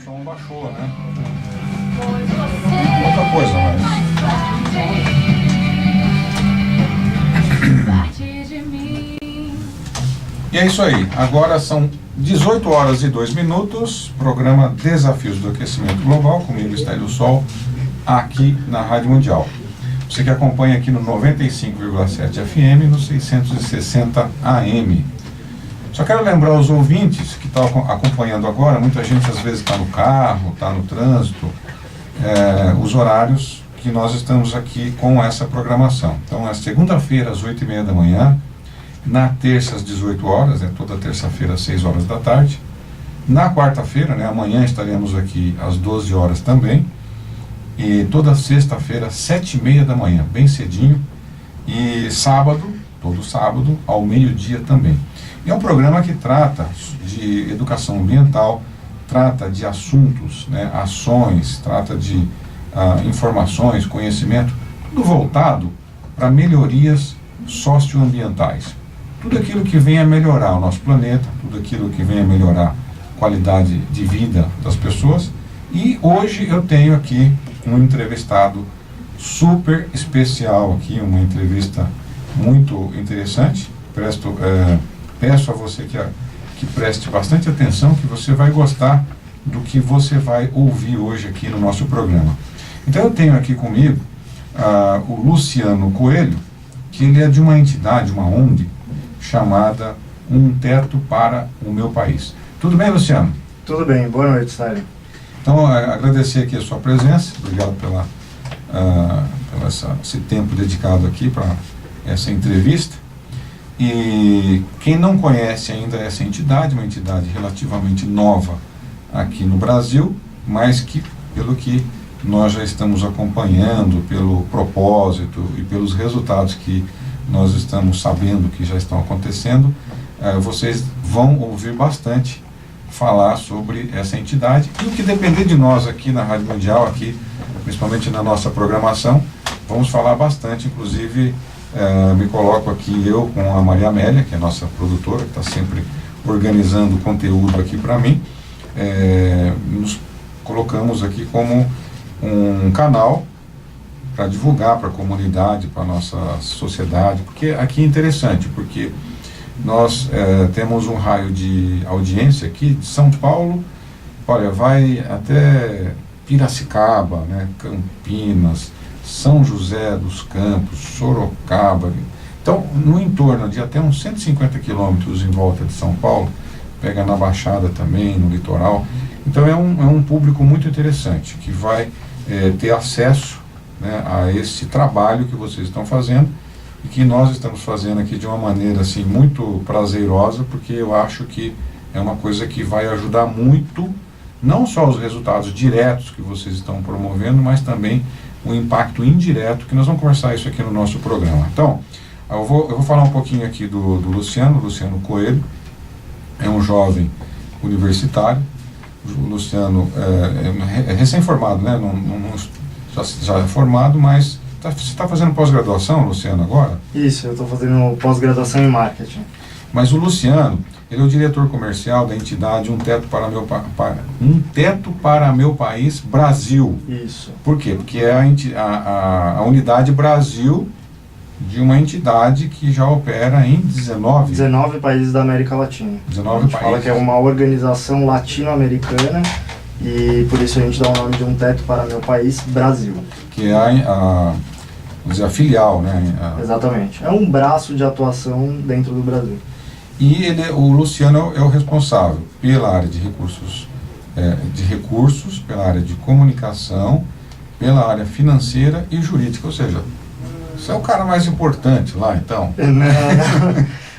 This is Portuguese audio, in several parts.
som baixou, né? Outra coisa, mas... E é isso aí, agora são 18 horas e 2 minutos, programa Desafios do Aquecimento Global, comigo está o Sol, aqui na Rádio Mundial. Você que acompanha aqui no 95,7 FM, no 660 AM. Só quero lembrar aos ouvintes que estão acompanhando agora, muita gente às vezes está no carro, está no trânsito, os horários que nós estamos aqui com essa programação. Então, é segunda-feira às 8h30 da manhã, na terça às 18 horas, toda terça-feira às 6 horas da tarde. Na quarta-feira, amanhã estaremos aqui às 12 horas também. E toda sexta-feira às 7h30 da manhã, bem cedinho. E sábado, todo sábado, ao meio-dia também. E é um programa que trata de educação ambiental, trata de assuntos, ações, trata de informações, conhecimento, tudo voltado para melhorias socioambientais. Tudo aquilo que vem a melhorar o nosso planeta, tudo aquilo que vem a melhorar a qualidade de vida das pessoas. E hoje eu tenho aqui um entrevistado super especial aqui, uma entrevista muito interessante. Peço a você que preste bastante atenção, que você vai gostar do que você vai ouvir hoje aqui no nosso programa. Então eu tenho aqui comigo o Luciano Coelho, que ele é de uma entidade, uma ONG, chamada Um Teto para o Meu País. Tudo bem, Luciano? Tudo bem, boa noite, Stalin. Então, agradecer aqui a sua presença, obrigado pelo esse tempo dedicado aqui para essa entrevista. E quem não conhece ainda essa entidade, uma entidade relativamente nova aqui no Brasil, mas que, pelo que nós já estamos acompanhando, pelo propósito e pelos resultados que nós estamos sabendo que já estão acontecendo, vocês vão ouvir bastante falar sobre essa entidade. E o que depender de nós aqui na Rádio Mundial, aqui, principalmente na nossa programação, vamos falar bastante. Inclusive, me coloco aqui eu com a Maria Amélia, que é a nossa produtora, que está sempre organizando conteúdo aqui para mim. Nos colocamos aqui como um canal para divulgar para a comunidade, para a nossa sociedade, porque aqui é interessante, porque nós temos um raio de audiência aqui de São Paulo, olha, vai até Piracicaba, Campinas, São José dos Campos, Sorocaba. Então, no entorno de até uns 150 quilômetros em volta de São Paulo, pega na Baixada também, no litoral. Então é um público muito interessante, que vai ter acesso a esse trabalho que vocês estão fazendo e que nós estamos fazendo aqui de uma maneira assim muito prazerosa, porque eu acho que é uma coisa que vai ajudar muito, não só os resultados diretos que vocês estão promovendo, mas também o impacto indireto, que nós vamos conversar isso aqui no nosso programa. Então, eu vou falar um pouquinho aqui do Luciano Coelho. É um jovem universitário. O Luciano é recém-formado, já é formado, mas você está fazendo pós-graduação, Luciano, agora? Isso, eu estou fazendo pós-graduação em marketing. Mas o Luciano, ele é o diretor comercial da entidade Um Teto para Meu País Brasil. Isso. Por quê? Porque é a unidade Brasil de uma entidade que já opera em 19 países da América Latina. 19 a gente países. Fala que é uma organização latino-americana e por isso a gente dá o nome de Um Teto para Meu País Brasil. Que é vamos dizer, a filial, Exatamente. É um braço de atuação dentro do Brasil. E o Luciano é o responsável pela área de recursos, pela área de comunicação, pela área financeira e jurídica, ou seja, você é o cara mais importante lá, então.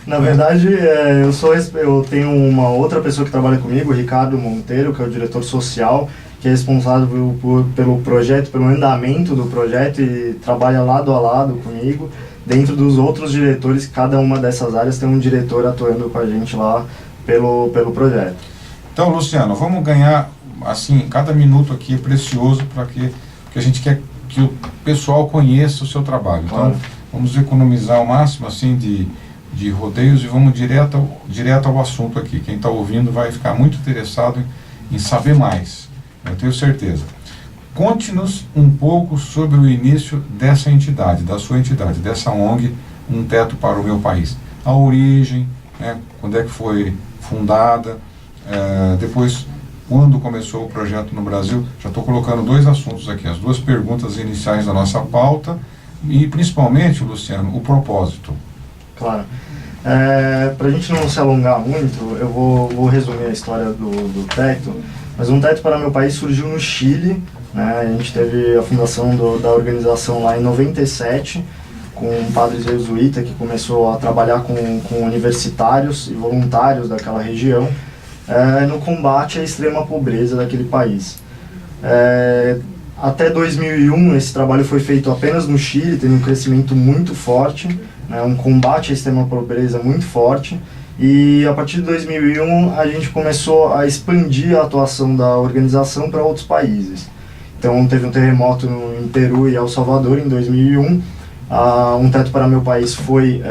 Na verdade, eu tenho uma outra pessoa que trabalha comigo, o Ricardo Monteiro, que é o diretor social, que é responsável pelo projeto, pelo andamento do projeto e trabalha lado a lado comigo. Dentro dos outros diretores, cada uma dessas áreas tem um diretor atuando com a gente lá pelo projeto. Então, Luciano, vamos ganhar, assim, cada minuto aqui é precioso porque a gente quer que o pessoal conheça o seu trabalho. Então, claro. Vamos economizar o máximo, assim, de rodeios e vamos direto ao assunto aqui. Quem está ouvindo vai ficar muito interessado em saber mais. eu tenho certeza. Conte-nos um pouco sobre o início dessa entidade, da sua entidade, dessa ONG, Um Teto para o Meu País. A origem, né, quando é que foi fundada, depois quando começou o projeto no Brasil. Já estou colocando 2 assuntos aqui, as 2 perguntas iniciais da nossa pauta e principalmente, Luciano, o propósito. Claro. Para a gente não se alongar muito, eu vou resumir a história do Teto, mas Um Teto para Meu País surgiu no Chile, né? A gente teve a fundação da organização lá em 97, com um padre jesuíta que começou a trabalhar com universitários e voluntários daquela região, no combate à extrema pobreza daquele país. Até 2001 esse trabalho foi feito apenas no Chile, tendo um crescimento muito forte, né, um combate à extrema pobreza muito forte, e a partir de 2001 a gente começou a expandir a atuação da organização para outros países. Então teve um terremoto em Peru e El Salvador em 2001, Um Teto para Meu País foi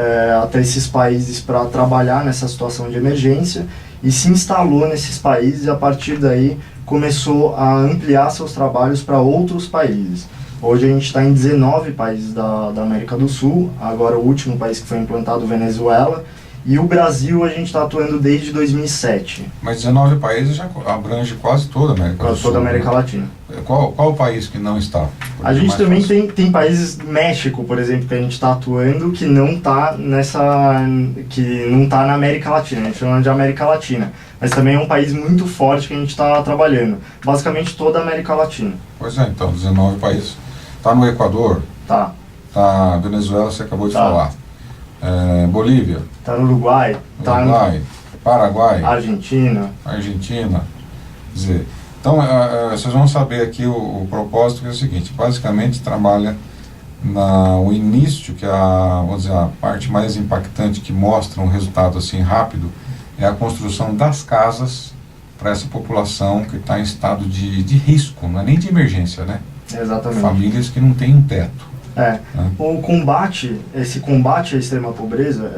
até esses países para trabalhar nessa situação de emergência e se instalou nesses países, e a partir daí começou a ampliar seus trabalhos para outros países. Hoje a gente está em 19 países da América do Sul, agora o último país que foi implantado, Venezuela, e o Brasil a gente está atuando desde 2007. Mas 19 países já abrange quase toda a América do Sul. Quase toda a América Latina. Qual o país que não está? A gente também tem países, México, por exemplo, que a gente está atuando, que não está na América Latina, a gente chama de América Latina. Mas também é um país muito forte que a gente está trabalhando. Basicamente toda a América Latina. Pois é, então, 19 países. Está no Equador? Tá. Tá, Venezuela, você acabou de falar. Bolívia? Tá no Uruguai. Tá Uruguai, Paraguai. Argentina. Quer dizer, então, vocês vão saber aqui o propósito, que é o seguinte: basicamente trabalha o início, que é vamos dizer, a parte mais impactante, que mostra um resultado assim rápido, é a construção das casas para essa população que está em estado de risco, não é nem de emergência, né? Exatamente. Famílias que não têm um teto. Esse combate à extrema pobreza,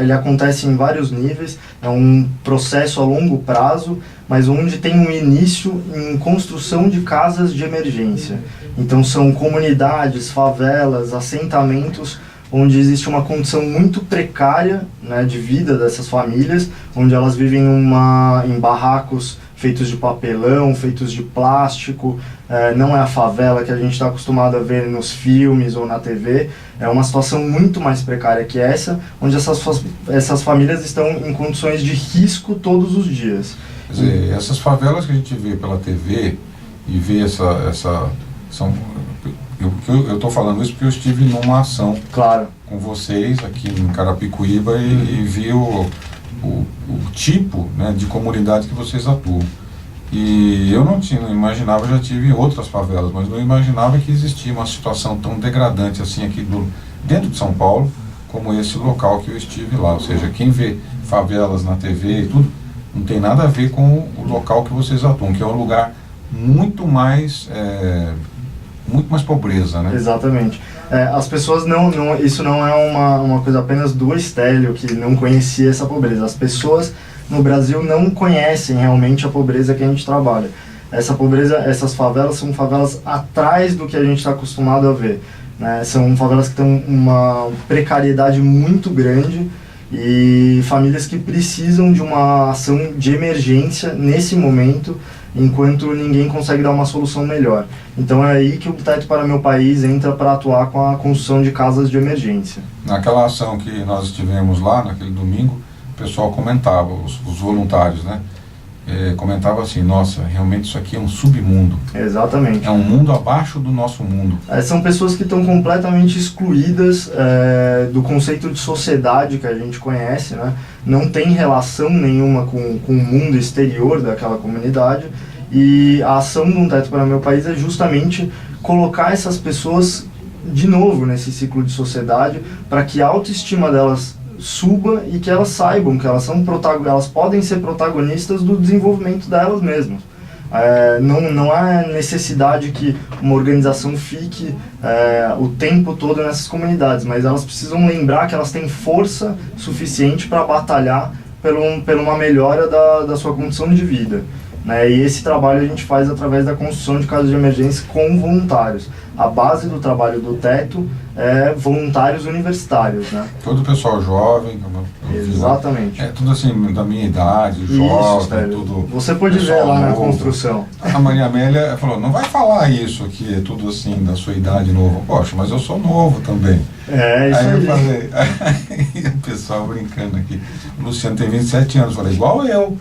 ele acontece em vários níveis, é um processo a longo prazo, mas onde tem um início em construção de casas de emergência. Então são comunidades, favelas, assentamentos, onde existe uma condição muito precária, né, de vida dessas famílias, onde elas vivem em barracos feitos de papelão, feitos de plástico. Não é a favela que a gente está acostumado a ver nos filmes ou na TV, é uma situação muito mais precária que essa, onde essas famílias estão em condições de risco todos os dias. Quer dizer, essas favelas que a gente vê pela TV e vê eu estou falando isso porque eu estive numa ação, claro, com vocês aqui em Carapicuíba e vi o tipo, né, de comunidade que vocês atuam. E eu não imaginava, já tive em outras favelas, mas não imaginava que existia uma situação tão degradante assim aqui dentro de São Paulo, como esse local que eu estive lá. Ou seja, quem vê favelas na TV e tudo, não tem nada a ver com o local que vocês atuam, que é um lugar muito mais pobreza, né? Exatamente. As pessoas isso não é uma coisa apenas do Estélio, que não conhecia essa pobreza. As pessoas no Brasil não conhecem realmente a pobreza que a gente trabalha. Essas favelas são favelas atrás do que a gente está acostumado a ver, né? São favelas que têm uma precariedade muito grande e famílias que precisam de uma ação de emergência nesse momento, enquanto ninguém consegue dar uma solução melhor. Então é aí que o Teto para Meu País entra para atuar com a construção de casas de emergência. Naquela ação que nós estivemos lá, naquele domingo, o pessoal comentava, os voluntários, né? Comentava assim: nossa, realmente isso aqui é um submundo. Exatamente. É um mundo abaixo do nosso mundo. São pessoas que estão completamente excluídas do conceito de sociedade que a gente conhece, né? Não tem relação nenhuma com o mundo exterior daquela comunidade, e a ação do Um Teto para Meu País é justamente colocar essas pessoas de novo nesse ciclo de sociedade, para que a autoestima delas suba e que elas saibam que elas podem ser protagonistas do desenvolvimento delas mesmas. Não há necessidade que uma organização fique o tempo todo nessas comunidades, mas elas precisam lembrar que elas têm força suficiente para batalhar por uma melhora da sua condição de vida. né? E esse trabalho a gente faz através da construção de casas de emergência com voluntários. A base do trabalho do Teto é voluntários universitários, né? Todo o pessoal jovem, como eu fiz lá. Exatamente. É tudo assim, da minha idade, Isso, jovem, tudo. Você pode ver pessoal lá na novo. construção. A Maria Amélia falou, não vai falar isso que é tudo assim, da sua idade novo. Poxa, mas eu sou novo também. É, isso Aí aí. eu falei, aí o pessoal brincando aqui, o Luciano tem 27 anos, eu falei, igual eu.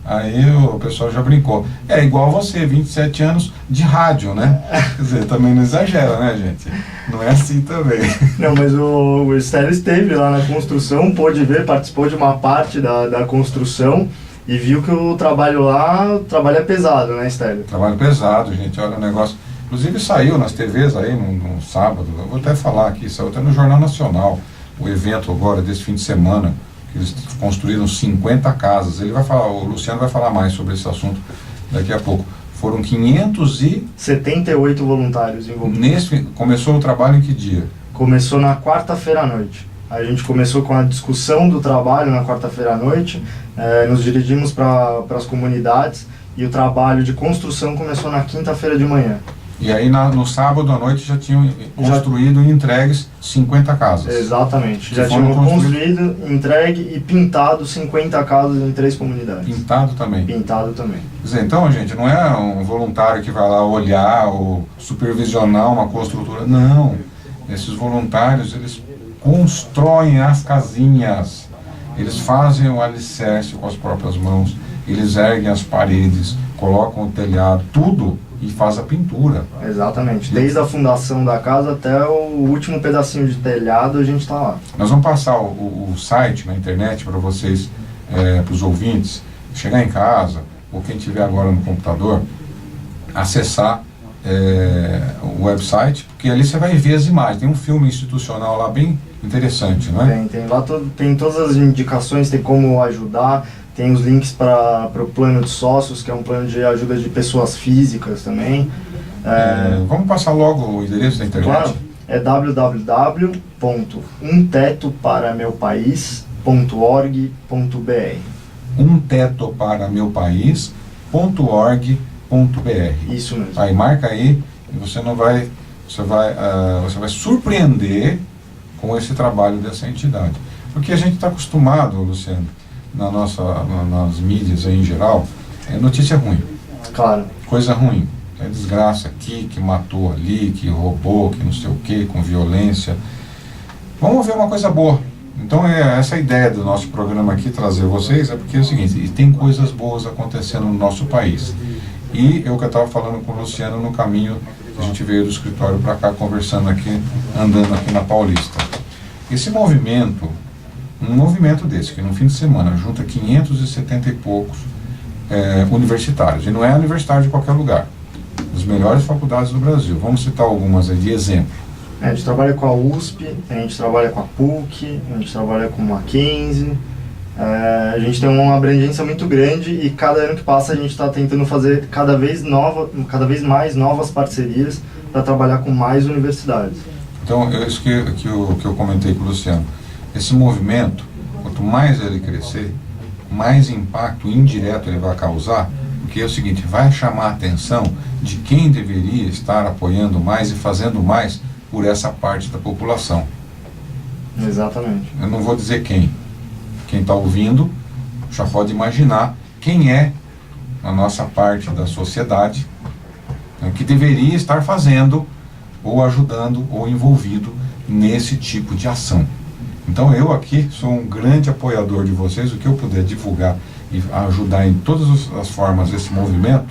Aí o pessoal já brincou. É igual você, 27 anos de rádio, né? Quer dizer, também não exagera, né, gente? Não é assim também. Não, mas o Estélio esteve lá na construção, pôde ver, participou de uma parte da construção e viu que o trabalho lá, o trabalho é pesado, né, Estélio? Trabalho pesado, gente, olha o negócio. Inclusive saiu nas TVs aí no sábado, eu vou até falar aqui, saiu até no Jornal Nacional, o evento agora desse fim de semana. Eles construíram 50 casas. Ele vai falar, o Luciano vai falar mais sobre esse assunto daqui a pouco. Foram 78 voluntários envolvidos. Começou o trabalho em que dia? Começou na quarta-feira à noite. A gente começou com a discussão do trabalho na quarta-feira à noite, nos dirigimos para as comunidades e o trabalho de construção começou na quinta-feira de manhã. E aí no sábado à noite já tinham construído e entregues 50 casas. Exatamente. Que Já foram tinham construído, entregue e pintado 50 casas em 3 comunidades. Pintado também. Pintado também. Quer dizer, então, gente, não é um voluntário que vai lá olhar ou supervisionar uma construtora. Não. Esses voluntários, eles constroem as casinhas. Eles fazem o alicerce com as próprias mãos. Eles erguem as paredes, colocam o telhado, tudo. E faz a pintura. Exatamente. Desde a fundação da casa até o último pedacinho de telhado a gente está lá. Nós vamos passar o site na internet para vocês, para os ouvintes, chegar em casa, ou quem estiver agora no computador, acessar o website, porque ali você vai ver as imagens. Tem um filme institucional lá bem interessante, não é? Tem lá tem todas as indicações, tem como ajudar. Tem os links para o plano de sócios, que é um plano de ajuda de pessoas físicas também. Vamos passar logo o endereço da internet? Claro, é www.umtetoparameupaís.org.br. umtetoparameupaís.org.br. Isso mesmo. Aí marca aí e você vai surpreender com esse trabalho dessa entidade. Porque a gente está acostumado, Luciano, nas mídias aí em geral, é notícia ruim. Claro. Coisa ruim. É desgraça aqui, que matou ali, que roubou, que não sei o que, com violência. Vamos ver uma coisa boa. Então essa ideia do nosso programa aqui, trazer vocês, é porque é o seguinte, e tem coisas boas acontecendo no nosso país. E eu que estava falando com o Luciano no caminho, que a gente veio do escritório para cá, conversando aqui, andando aqui na Paulista. Esse movimento, um movimento desse, que no fim de semana junta 570 e poucos universitários, e não é universitário de qualquer lugar, das melhores faculdades do Brasil. Vamos citar algumas aí de exemplo. A gente trabalha com a USP, a gente trabalha com a PUC, a gente trabalha com o Mackenzie, a gente tem uma abrangência muito grande e cada ano que passa a gente está tentando fazer cada vez mais novas parcerias para trabalhar com mais universidades. Então, isso que eu comentei com o Luciano. Esse movimento, quanto mais ele crescer, mais impacto indireto ele vai causar, porque é o seguinte, vai chamar a atenção de quem deveria estar apoiando mais e fazendo mais por essa parte da população. Exatamente. Eu não vou dizer quem. Quem está ouvindo já pode imaginar quem é a nossa parte da sociedade, né, que deveria estar fazendo, ou ajudando, ou envolvido nesse tipo de ação. Então eu aqui sou um grande apoiador de vocês, o que eu puder divulgar e ajudar em todas as formas esse movimento,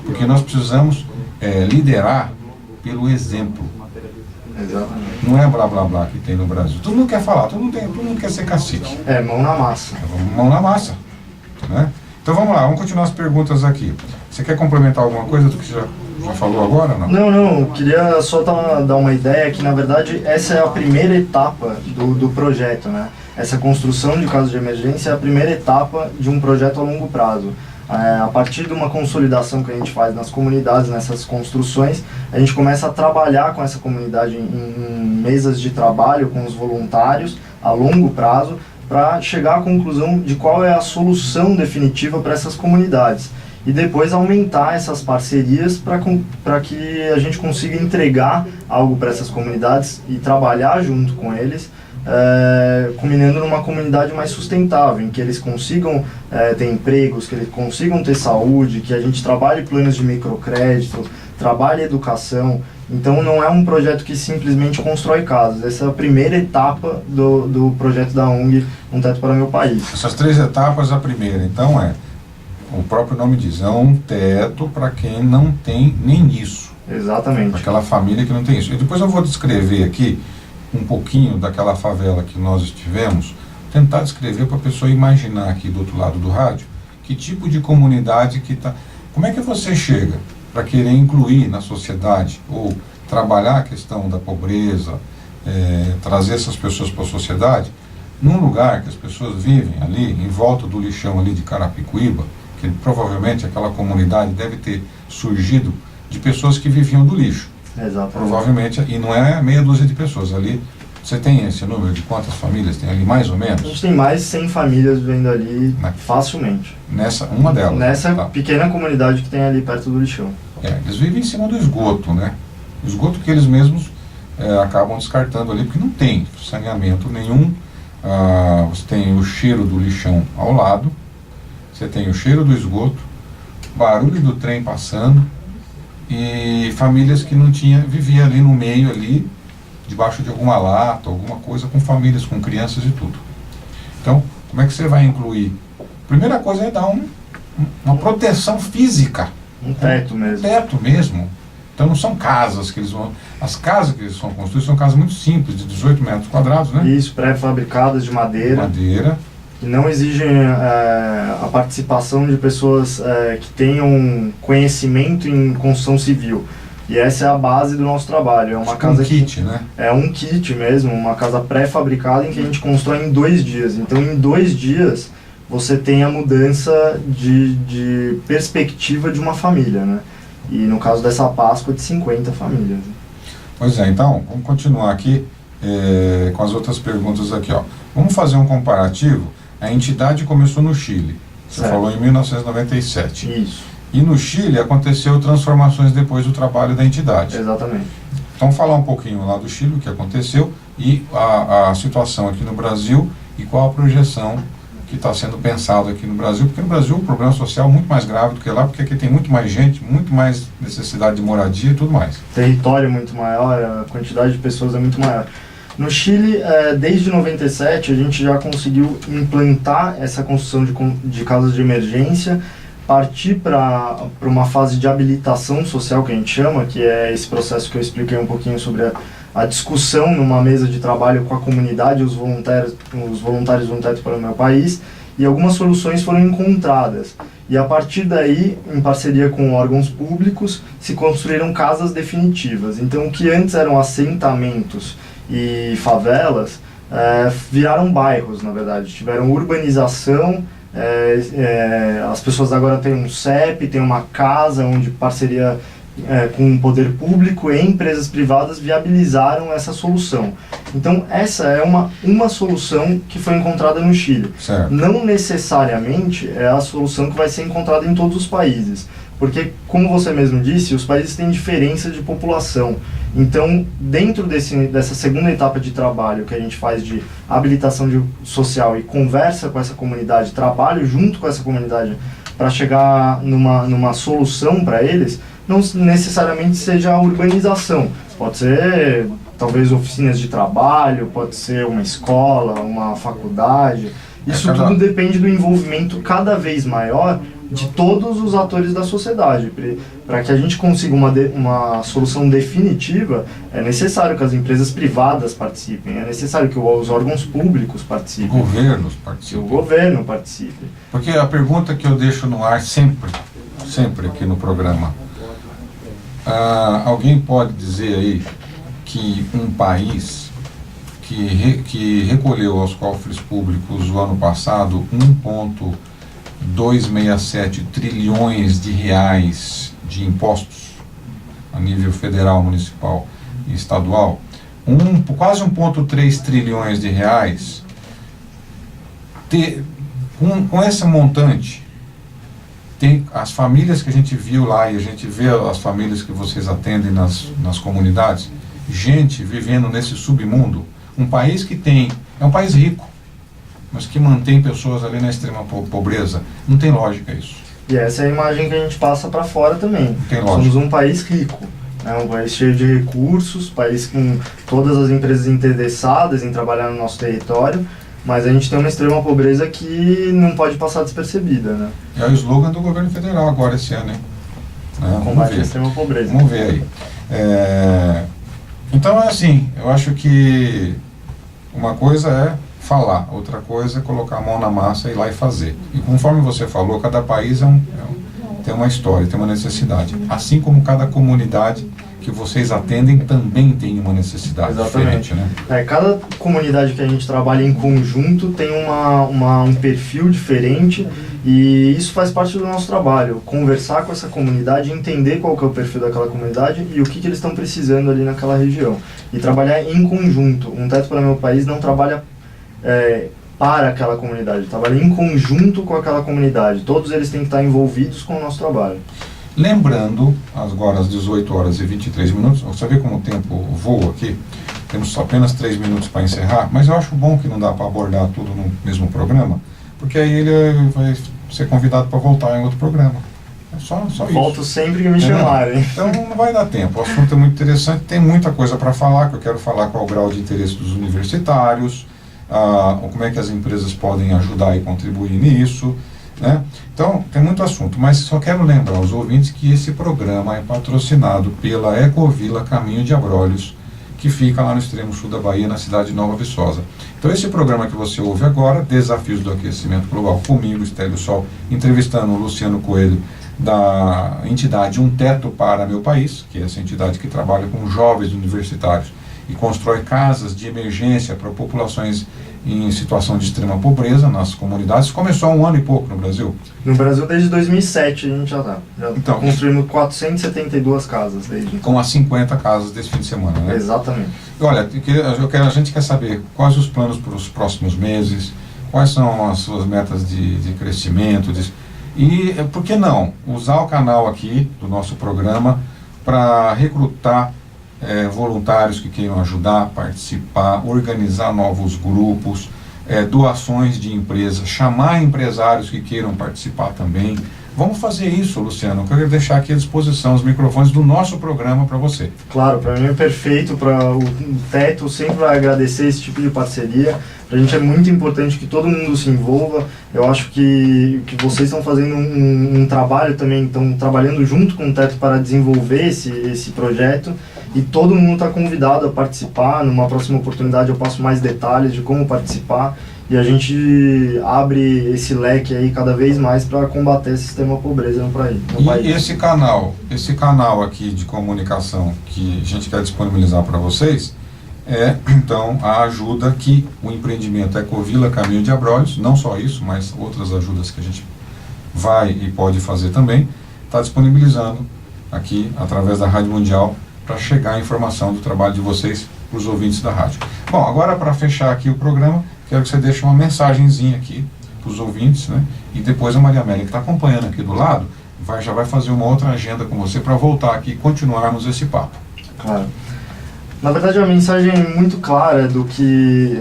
porque nós precisamos liderar pelo exemplo. Exatamente. Não é blá blá blá que tem no Brasil. Todo mundo quer falar, todo mundo quer ser cacique. Mão na massa. Mão na massa, né? Então vamos lá, vamos continuar as perguntas aqui. Você quer complementar alguma coisa do que você já falou agora? Não? Não, eu queria só dar uma ideia que, na verdade, essa é a primeira etapa do projeto, né? Essa construção de casas de emergência é a primeira etapa de um projeto a longo prazo. A partir de uma consolidação que a gente faz nas comunidades, nessas construções, a gente começa a trabalhar com essa comunidade em mesas de trabalho com os voluntários a longo prazo, para chegar à conclusão de qual é a solução definitiva para essas comunidades. e depois aumentar essas parcerias para que a gente consiga entregar algo para essas comunidades e trabalhar junto com eles, culminando numa comunidade mais sustentável, em que eles consigam ter empregos, que eles consigam ter saúde, que a gente trabalhe planos de microcrédito, trabalhe educação. Então não é um projeto que simplesmente constrói casas, essa é a primeira etapa do projeto da ONG Um Teto para o Meu País. Essas 3 etapas, a primeira, então, o próprio nome diz, é um teto para quem não tem nem isso. Exatamente. Para aquela família que não tem isso. E depois eu vou descrever aqui um pouquinho daquela favela que nós estivemos, tentar descrever para a pessoa imaginar aqui do outro lado do rádio, que tipo de comunidade que está... Como é que você chega para querer incluir na sociedade, ou trabalhar a questão da pobreza, trazer essas pessoas para a sociedade, num lugar que as pessoas vivem ali, em volta do lixão ali de Carapicuíba, que provavelmente aquela comunidade deve ter surgido de pessoas que viviam do lixo. Exatamente. Provavelmente, e não é meia dúzia de pessoas ali. Você tem esse número de quantas famílias tem ali, mais ou menos? A gente tem mais de 100 famílias vivendo ali facilmente. Uma delas. Nessa tá. Pequena comunidade que tem ali perto do lixão. Eles vivem em cima do esgoto, né? O esgoto que eles mesmos acabam descartando ali, porque não tem saneamento nenhum. Você tem o cheiro do lixão ao lado, você tem o cheiro do esgoto, barulho do trem passando, e famílias que não tinham, vivia ali no meio ali, debaixo de alguma lata, alguma coisa, com famílias, com crianças e tudo. Então, como é que você vai incluir? Primeira coisa é dar uma proteção física. Um teto mesmo. Teto mesmo. Então não são casas que eles vão... As casas que eles vão construir são casas muito simples, de 18 metros quadrados, né? Isso, pré-fabricadas de madeira. Madeira. Que não exigem a participação de pessoas que tenham conhecimento em construção civil. E essa é a base do nosso trabalho. É uma casa kit, né? É um kit mesmo, uma casa pré-fabricada em que a gente constrói em 2 dias. Então, em 2 dias, você tem a mudança de perspectiva de uma família, né? E no caso dessa Páscoa, de 50 famílias. Pois é, então, vamos continuar aqui com as outras perguntas aqui, ó. Vamos fazer um comparativo. A entidade começou no Chile. Você falou em 1997. Isso. E no Chile aconteceu transformações depois do trabalho da entidade. Exatamente. Então falar um pouquinho lá do Chile, o que aconteceu, e a situação aqui no Brasil, e qual a projeção que está sendo pensado aqui no Brasil, porque no Brasil o problema social é muito mais grave do que lá, porque aqui tem muito mais gente, muito mais necessidade de moradia e tudo mais. Território muito maior, a quantidade de pessoas é muito maior. No Chile, desde 97, a gente já conseguiu implantar essa construção de casas de emergência, partir para uma fase de habilitação social, que a gente chama, que é esse processo que eu expliquei um pouquinho sobre a discussão numa mesa de trabalho com a comunidade, os voluntários do Um Teto para o Meu País, e algumas soluções foram encontradas. E a partir daí, em parceria com órgãos públicos, se construíram casas definitivas. Então, o que antes eram assentamentos e favelas, viraram bairros, na verdade. Tiveram urbanização, as pessoas agora têm um CEP, têm uma casa onde parceria com o poder público e empresas privadas viabilizaram essa solução. Então essa é uma solução que foi encontrada no Chile. Certo. Não necessariamente é a solução que vai ser encontrada em todos os países, porque, como você mesmo disse, os países têm diferença de população. Então, dentro dessa segunda etapa de trabalho que a gente faz de habilitação social e conversa com essa comunidade, trabalho junto com essa comunidade para chegar numa solução para eles, não necessariamente seja a urbanização. Pode ser, talvez, oficinas de trabalho, pode ser uma escola, uma faculdade. Isso tudo depende do envolvimento cada vez maior de todos os atores da sociedade. Para que a gente consiga uma solução definitiva, é necessário que as empresas privadas participem, é necessário que os órgãos públicos participem. Governos Que participem. o governo participe. Porque a pergunta que eu deixo no ar sempre aqui no programa, alguém pode dizer aí que um país que recolheu aos cofres públicos o ano passado 1,267 trilhões de reais de impostos a nível federal, municipal e estadual, quase 1,3 trilhões de reais, com esse montante, tem as famílias que a gente viu lá, e a gente vê as famílias que vocês atendem nas comunidades, gente vivendo nesse submundo, um país que é um país rico, mas que mantém pessoas ali na extrema pobreza. Não tem lógica isso. E essa é a imagem que a gente passa para fora também. Somos um país rico, né? Um país cheio de recursos, país com todas as empresas interessadas em trabalhar no nosso território, mas a gente tem uma extrema pobreza que não pode passar despercebida, né? É o slogan do governo federal agora esse ano, hein? Combate à extrema pobreza. Vamos ver aí. Então é assim, eu acho que uma coisa é falar, outra coisa é colocar a mão na massa e ir lá e fazer. E conforme você falou, cada país tem uma história, tem uma necessidade. Assim como cada comunidade que vocês atendem também tem uma necessidade. Exatamente. Diferente, né? Cada comunidade que a gente trabalha em conjunto tem um perfil diferente, e isso faz parte do nosso trabalho. Conversar com essa comunidade, entender qual que é o perfil daquela comunidade e o que eles estão precisando ali naquela região. E trabalhar em conjunto. Um Teto para Meu País não trabalha para aquela comunidade, trabalha em conjunto com aquela comunidade. Todos eles têm que estar envolvidos com o nosso trabalho. Lembrando, agora às 18 horas e 23 minutos, você vê como o tempo voa aqui, temos só apenas 3 minutos para encerrar, mas eu acho bom que não dá para abordar tudo no mesmo programa, porque aí ele vai ser convidado para voltar em outro programa. É só isso. Volto sempre que me chamarem. Então não vai dar tempo, o assunto é muito interessante, tem muita coisa para falar, que eu quero falar qual o grau de interesse dos universitários, como é que as empresas podem ajudar e contribuir nisso, né? Então, tem muito assunto, mas só quero lembrar aos ouvintes que esse programa é patrocinado pela Ecovila Caminho de Abrolhos, que fica lá no extremo sul da Bahia, na cidade de Nova Viçosa. Então, esse programa que você ouve agora, Desafios do Aquecimento Global, comigo, Estélio Sol, entrevistando o Luciano Coelho, da entidade Um Teto para Meu País, que é essa entidade que trabalha com jovens universitários e constrói casas de emergência para populações em situação de extrema pobreza nas comunidades. Começou há 1 ano e pouco no Brasil. No Brasil, desde 2007, a gente já está construindo 472 casas desde então. Com as 50 casas desse fim de semana, né? Exatamente. Olha, a gente quer saber quais os planos para os próximos meses, quais são as suas metas de crescimento, e por que não usar o canal aqui do nosso programa para recrutar voluntários que queiram ajudar, participar, organizar novos grupos, doações de empresas, chamar empresários que queiram participar também. Vamos fazer isso, Luciano. Eu quero deixar aqui à disposição os microfones do nosso programa para você. Claro, para mim é perfeito. Para o Teto sempre vai agradecer esse tipo de parceria. Para a gente é muito importante que todo mundo se envolva. Eu acho que vocês estão fazendo um trabalho também, estão trabalhando junto com o Teto para desenvolver esse projeto. E todo mundo está convidado a participar. Numa próxima oportunidade eu passo mais detalhes de como participar. E a gente abre esse leque aí cada vez mais para combater esse sistema pobreza no país. E esse canal aqui de comunicação que a gente quer disponibilizar para vocês então, a ajuda que o empreendimento Ecovila Caminho de Abrolhos, não só isso, mas outras ajudas que a gente vai e pode fazer também, está disponibilizando aqui através da Rádio Mundial para chegar a informação do trabalho de vocês para os ouvintes da rádio. Bom, agora para fechar aqui o programa, quero que você deixe uma mensagenzinha aqui para os ouvintes, né? E depois a Maria Amélia, que está acompanhando aqui do lado, já vai fazer uma outra agenda com você para voltar aqui e continuarmos esse papo. Claro. Na verdade, a mensagem é muito clara do que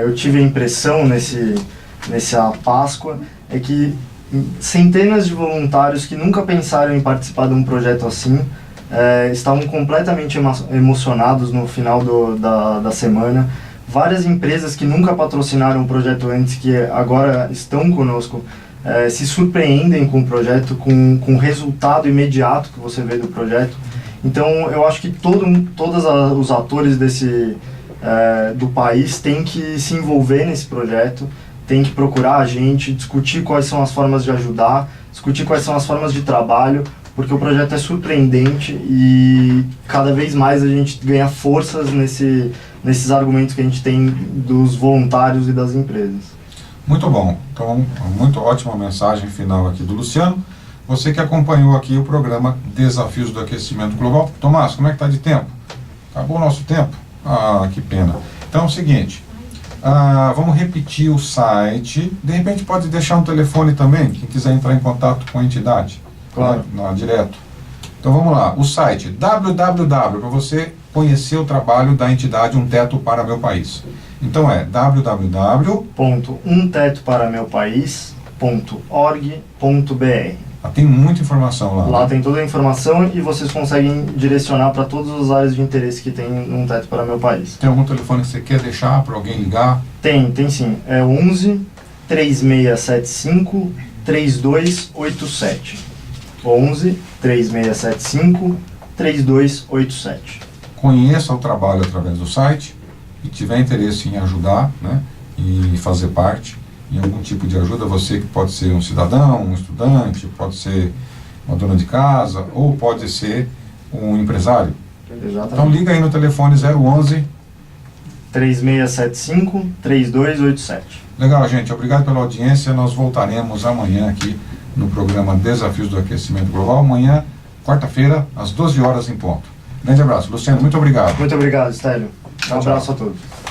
eu tive a impressão nessa Páscoa, é que centenas de voluntários que nunca pensaram em participar de um projeto assim, estavam completamente emocionados no final da semana. Várias empresas que nunca patrocinaram um projeto antes, que agora estão conosco, se surpreendem com o projeto, com o resultado imediato que você vê do projeto. Então, eu acho que todos os atores do país têm que se envolver nesse projeto, têm que procurar a gente, discutir quais são as formas de ajudar, discutir quais são as formas de trabalho, porque o projeto é surpreendente e cada vez mais a gente ganha forças nesses argumentos que a gente tem dos voluntários e das empresas. Muito bom. Então, muito ótima mensagem final aqui do Luciano. Você que acompanhou aqui o programa Desafios do Aquecimento Global. Tomás, como é que está de tempo? Acabou o nosso tempo? Ah, que pena. Então é o seguinte, Vamos repetir o site. De repente pode deixar um telefone também, quem quiser entrar em contato com a entidade. Claro. Né? Direto. Então vamos lá, o site www, para você conhecer o trabalho da entidade Um Teto para Meu País. Então é www.umtetoparameupaís.org.br. Tem muita informação lá. Lá né? tem toda a informação e vocês conseguem direcionar para todas as áreas de interesse que tem Um Teto para Meu País. Tem algum telefone que você quer deixar para alguém ligar? Tem sim. É 11 3675 3287. 11 3675 3287. Conheça o trabalho através do site e tiver interesse em ajudar, né, e fazer parte em algum tipo de ajuda, você que pode ser um cidadão, um estudante, pode ser uma dona de casa ou pode ser um empresário. Exatamente. Então liga aí no telefone 011 3675 3287. Legal, gente. Obrigado pela audiência. Nós voltaremos amanhã aqui no programa Desafios do Aquecimento Global. Amanhã, quarta-feira, às 12 horas em ponto. Grande abraço. Luciano, muito obrigado. Muito obrigado, Stélio. Um Tchau, abraço tchau. a todos.